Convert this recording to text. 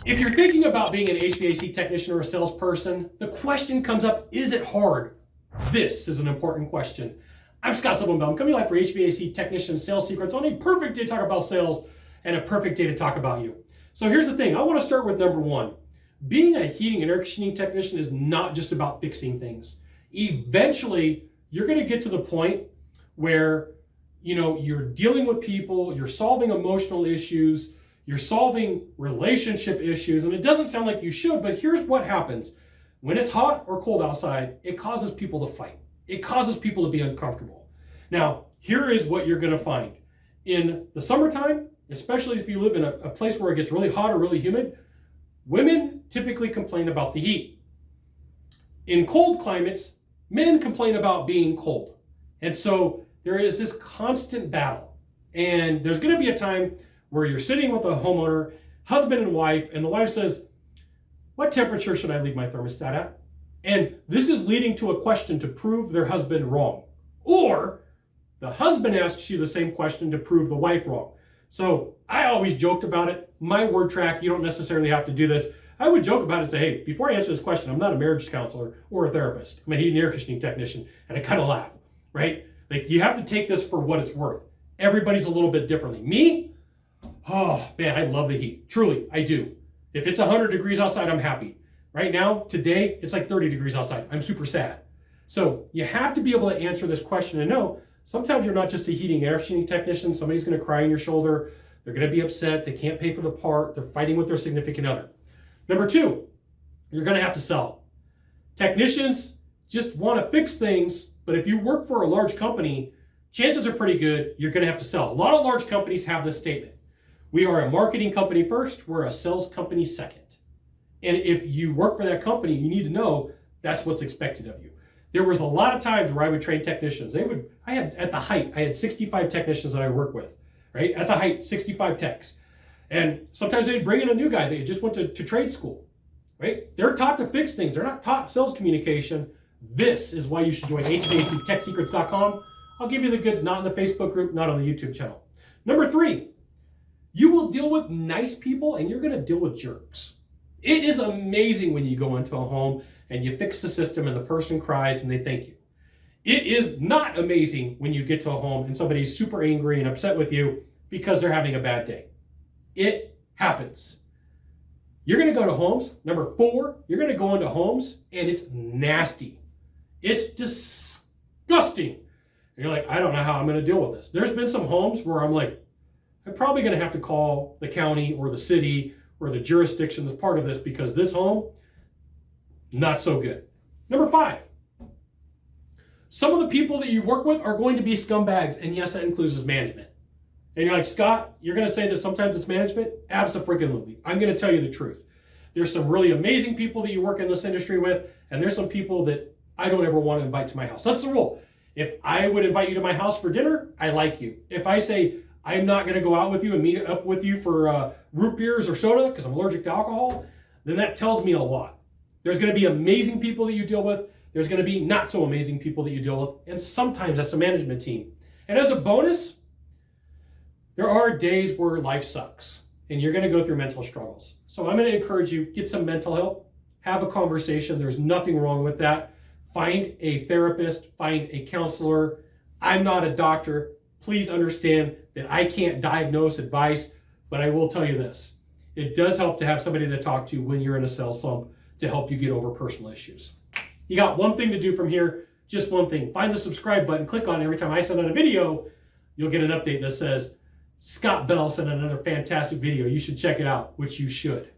If you're thinking about being an HVAC technician or a salesperson, the question comes up, is it hard? This is an important question. I'm Scott Silverbaum, I'm coming live for HVAC technician sales secrets on a perfect day to talk about sales and a perfect day to talk about you. So here's the thing, I want to start with number one. Being a heating and air conditioning technician is not just about fixing things. Eventually, you're going to get to the point where you're dealing with people, you're solving emotional issues, you're solving relationship issues, and it doesn't sound like you should, but here's what happens. When it's hot or cold outside, it causes people to fight. It causes people to be uncomfortable. Now, here is what you're going to find. In the summertime, especially if you live in a place where it gets really hot or really humid, women typically complain about the heat. In cold climates, men complain about being cold. And so there is this constant battle. And there's going to be a time where you're sitting with a homeowner, husband and wife, and the wife says, "What temperature should I leave my thermostat at?" And this is leading to a question to prove their husband wrong. Or the husband asks you the same question to prove the wife wrong. So I always joked about it. My word track, you don't necessarily have to do this. I would joke about it and say, hey, before I answer this question, I'm not a marriage counselor or a therapist. I'm a heating and air conditioning technician. And I kind of laugh, right? Like, you have to take this for what it's worth. Everybody's a little bit differently. Me? Oh, man, I love the heat. Truly, I do. If it's 100 degrees outside, I'm happy. Right now, today, it's like 30 degrees outside. I'm super sad. So you have to be able to answer this question and know sometimes you're not just a heating and air conditioning technician. Somebody's going to cry on your shoulder. They're going to be upset. They can't pay for the part. They're fighting with their significant other. Number two, you're going to have to sell. Technicians just want to fix things, but if you work for a large company, chances are pretty good you're going to have to sell. A lot of large companies have this statement. We are a marketing company first. We're a sales company second. And if you work for that company, you need to know that's what's expected of you. There was a lot of times where I would train technicians. I had 65 technicians that I work with, right? At the height, 65 techs. And sometimes they'd bring in a new guy. They just went to trade school, right? They're taught to fix things. They're not taught sales communication. This is why you should join HVACTechSecrets.com. I'll give you the goods, not in the Facebook group, not on the YouTube channel. Number three, you will deal with nice people and you're going to deal with jerks. It is amazing when you go into a home and you fix the system and the person cries and they thank you. It is not amazing when you get to a home and somebody's super angry and upset with you because they're having a bad day. It happens. You're going to go to homes. Number four, you're going to go into homes and it's nasty. It's disgusting. And you're like, I don't know how I'm going to deal with this. There's been some homes where I'm like, I'm probably going to have to call the county or the city or the jurisdiction as part of this because this home, not so good. Number five, some of the people that you work with are going to be scumbags, and yes, that includes management. And you're like, Scott, you're going to say that sometimes it's management? Abso-freaking-lutely. I'm going to tell you the truth. There's some really amazing people that you work in this industry with, and there's some people that I don't ever want to invite to my house. That's the rule. If I would invite you to my house for dinner, I like you. If I say, I'm not going to go out with you and meet up with you for root beers or soda because I'm allergic to alcohol, then that tells me a lot. There's going to be amazing people that you deal with. There's going to be not so amazing people that you deal with. And sometimes that's a management team. And as a bonus, there are days where life sucks and you're going to go through mental struggles. So I'm going to encourage you, get some mental help, have a conversation. There's nothing wrong with that. Find a therapist, find a counselor. I'm not a doctor. Please understand that I can't diagnose advice, but I will tell you this. It does help to have somebody to talk to when you're in a sales slump to help you get over personal issues. You got one thing to do from here, just one thing. Find the subscribe button, click on it. Every time I send out a video, you'll get an update that says, Scott Bell sent out another fantastic video. You should check it out, which you should.